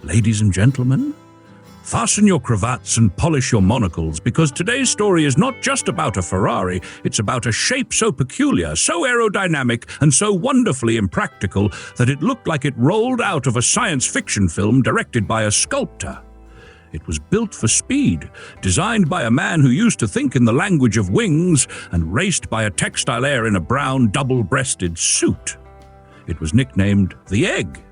Ladies and gentlemen, fasten your cravats and polish your monocles, because today's story is not just about a Ferrari, it's about a shape so peculiar, so aerodynamic, and so wonderfully impractical that it looked like it rolled out of a science fiction film directed by a sculptor. It was built for speed, designed by a man who used to think in the language of wings, and raced by a textile heir in a brown, double-breasted suit. It was nicknamed the Egg.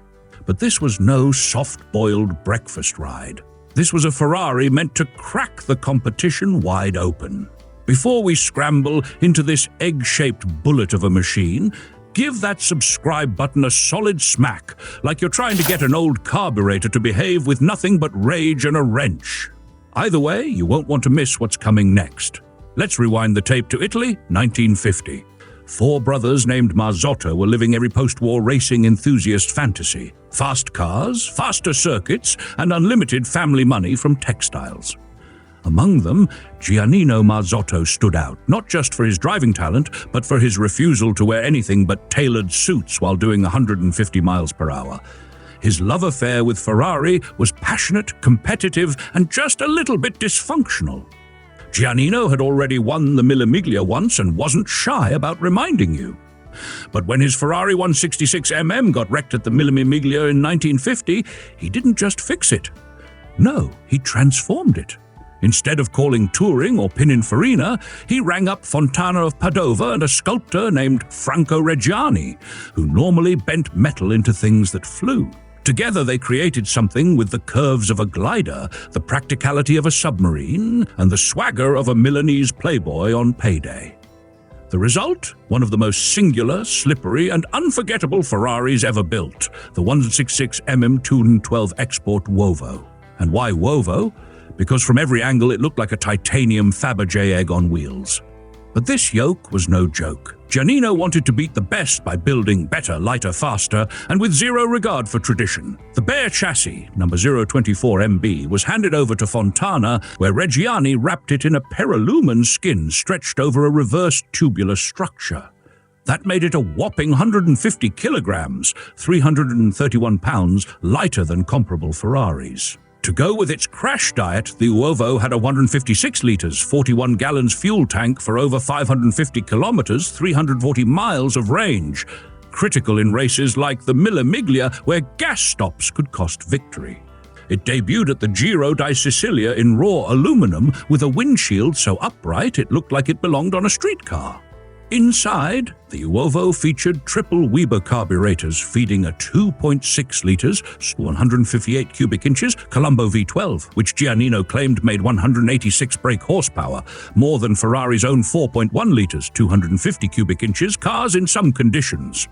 But this was no soft-boiled breakfast ride. This was a Ferrari meant to crack the competition wide open. Before we scramble into this egg-shaped bullet of a machine, give that subscribe button a solid smack, like you're trying to get an old carburetor to behave with nothing but rage and a wrench. Either way, you won't want to miss what's coming next. Let's rewind the tape to Italy, 1950. 4 brothers named Marzotto were living every post-war racing enthusiast fantasy. Fast cars, faster circuits, and unlimited family money from textiles. Among them, Giannino Marzotto stood out, not just for his driving talent, but for his refusal to wear anything but tailored suits while doing 150 miles per hour. His love affair with Ferrari was passionate, competitive, and just a little bit dysfunctional. Giannino had already won the Mille Miglia once and wasn't shy about reminding you. But when his Ferrari 166mm got wrecked at the Mille Miglia in 1950, he didn't just fix it. No, he transformed it. Instead of calling touring or Pininfarina, he rang up Fontana of Padova and a sculptor named Franco Reggiani, who normally bent metal into things that flew. Together they created something with the curves of a glider, the practicality of a submarine, and the swagger of a Milanese playboy on payday. The result? One of the most singular, slippery, and unforgettable Ferraris ever built, the 166mm 212 Export Uovo. And why Uovo? Because from every angle it looked like a titanium Fabergé egg on wheels. But this yoke was no joke. Giannino wanted to beat the best by building better, lighter, faster, and with zero regard for tradition. The bare chassis, number 024MB, was handed over to Fontana, where Reggiani wrapped it in a perilumen skin stretched over a reverse tubular structure. That made it a whopping 150 kilograms, 331 pounds, lighter than comparable Ferraris. To go with its crash diet, the Uovo had a 156 litres, 41 gallons fuel tank for over 550 kilometres, 340 miles of range. Critical in races like the Mille Miglia, where gas stops could cost victory. It debuted at the Giro di Sicilia in raw aluminum with a windshield so upright it looked like it belonged on a streetcar. Inside, the Uovo featured triple Weber carburetors feeding a 2.6 litres, 158 cubic inches Colombo V12, which Giannino claimed made 186 brake horsepower, more than Ferrari's own 4.1 litres, 250 cubic inches cars in some conditions.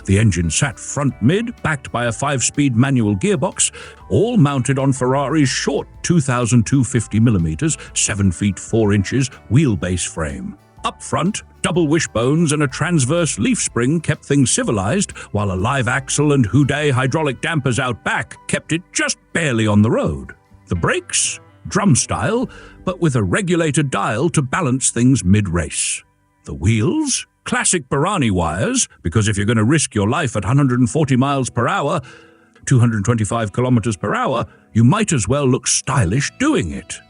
The engine sat front-mid, backed by a 5-speed manual gearbox, all mounted on Ferrari's short 2,250mm, 7 feet 4 inches wheelbase frame. Up front, double wishbones and a transverse leaf spring kept things civilized, while a live axle and Houdet hydraulic dampers out back kept it just barely on the road. The brakes? Drum style, but with a regulated dial to balance things mid-race. The wheels? Classic Barani wires, because if you're going to risk your life at 140 miles per hour, 225 kilometers per hour, you might as well look stylish doing it.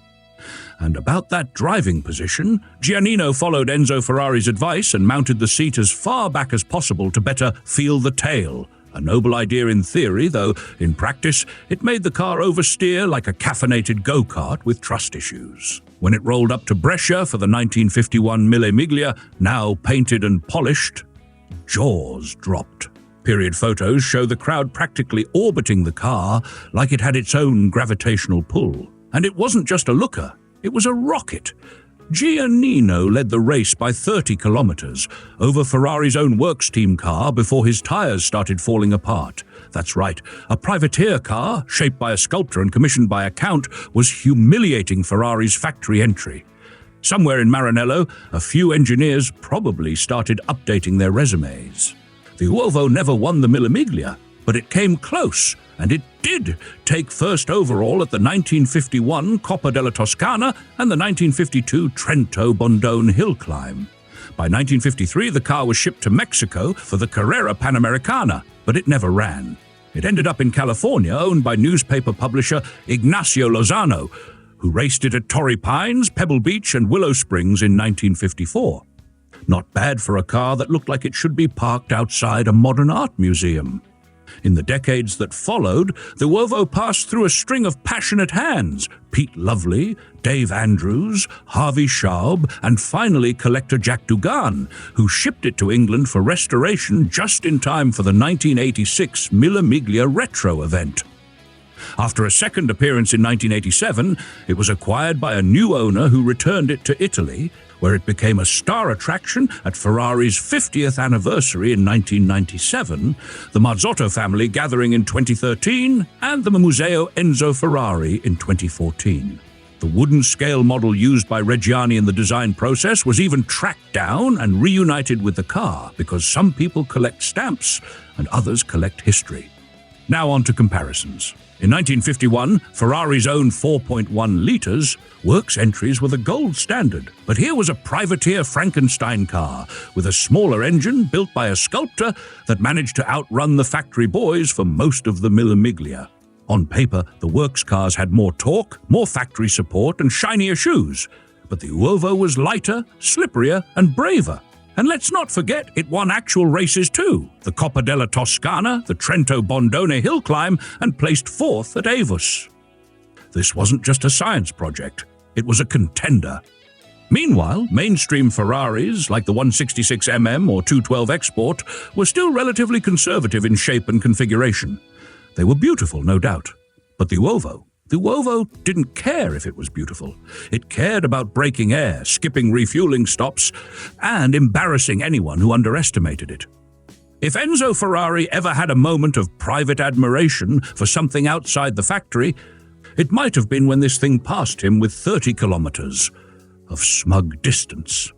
And about that driving position, Giannino followed Enzo Ferrari's advice and mounted the seat as far back as possible to better feel the tail. A noble idea in theory, though in practice it made the car oversteer like a caffeinated go-kart with trust issues. When it rolled up to Brescia for the 1951 Mille Miglia, now painted and polished, jaws dropped. Period photos show the crowd practically orbiting the car like it had its own gravitational pull. And it wasn't just a looker. It was a rocket. Giannino led the race by 30 kilometers over Ferrari's own works team car before his tires started falling apart. That's right, a privateer car, shaped by a sculptor and commissioned by a count, was humiliating Ferrari's factory entry. Somewhere in Maranello, a few engineers probably started updating their resumes. The Uovo never won the Mille Miglia, but it came close, and it did take first overall at the 1951 Coppa della Toscana and the 1952 Trento Bondone Hill Climb. By 1953, the car was shipped to Mexico for the Carrera Panamericana, but it never ran. It ended up in California, owned by newspaper publisher Ignacio Lozano, who raced it at Torrey Pines, Pebble Beach, and Willow Springs in 1954. Not bad for a car that looked like it should be parked outside a modern art museum. In the decades that followed, the Uovo passed through a string of passionate hands: Pete Lovely, Dave Andrews, Harvey Schaub, and finally collector Jack Dugan, who shipped it to England for restoration just in time for the 1986 Mille Miglia retro event. After a second appearance in 1987, it was acquired by a new owner who returned it to Italy, where it became a star attraction at Ferrari's 50th anniversary in 1997, the Marzotto family gathering in 2013, and the Museo Enzo Ferrari in 2014. The wooden scale model used by Reggiani in the design process was even tracked down and reunited with the car, because some people collect stamps and others collect history. Now on to comparisons. In 1951, Ferrari's own 4.1 litres works entries were the gold standard, but here was a privateer Frankenstein car with a smaller engine built by a sculptor that managed to outrun the factory boys for most of the Mille Miglia. On paper, the works cars had more torque, more factory support, and shinier shoes, but the Uovo was lighter, slipperier, and braver. And let's not forget, it won actual races too: the Coppa della Toscana, the Trento Bondone hill climb, and placed 4th at Avus. This wasn't just a science project, it was a contender. Meanwhile, mainstream Ferraris, like the 166mm or 212 X Sport, were still relatively conservative in shape and configuration. They were beautiful, no doubt, but the Uovo didn't care if it was beautiful. It cared about breaking air, skipping refueling stops, and embarrassing anyone who underestimated it. If Enzo Ferrari ever had a moment of private admiration for something outside the factory, it might have been when this thing passed him with 30 kilometers of smug distance.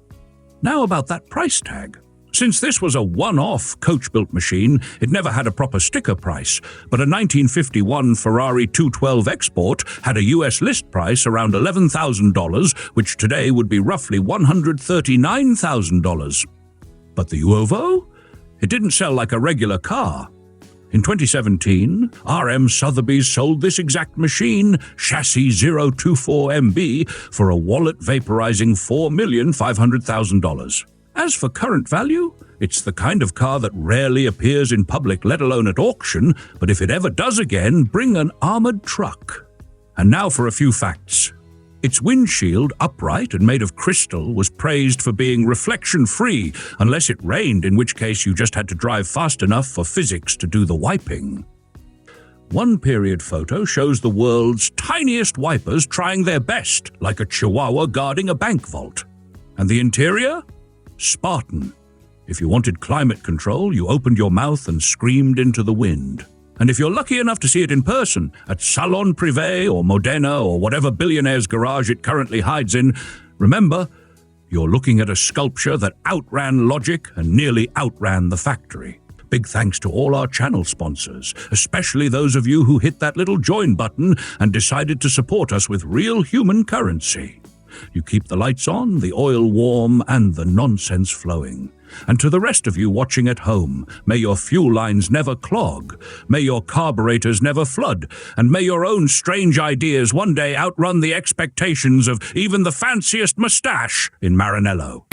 Now about that price tag. Since this was a one-off Coachbuilt machine, it never had a proper sticker price, but a 1951 Ferrari 212 X Sport had a US list price around $11,000, which today would be roughly $139,000. But the Uovo? It didn't sell like a regular car. In 2017, RM Sotheby sold this exact machine, chassis 024MB, for a wallet-vaporizing $4,500,000. As for current value, it's the kind of car that rarely appears in public, let alone at auction, but if it ever does again, bring an armored truck. And now for a few facts. Its windshield, upright and made of crystal, was praised for being reflection-free, unless it rained, in which case you just had to drive fast enough for physics to do the wiping. One period photo shows the world's tiniest wipers trying their best, like a chihuahua guarding a bank vault. And the interior? Spartan. If you wanted climate control, you opened your mouth and screamed into the wind. And if you're lucky enough to see it in person, at Salon Privé or Modena or whatever billionaire's garage it currently hides in, remember, you're looking at a sculpture that outran logic and nearly outran the factory. Big thanks to all our channel sponsors, especially those of you who hit that little join button and decided to support us with real human currency. You keep the lights on, the oil warm, and the nonsense flowing. And to the rest of you watching at home, may your fuel lines never clog, may your carburetors never flood, and may your own strange ideas one day outrun the expectations of even the fanciest mustache in Maranello.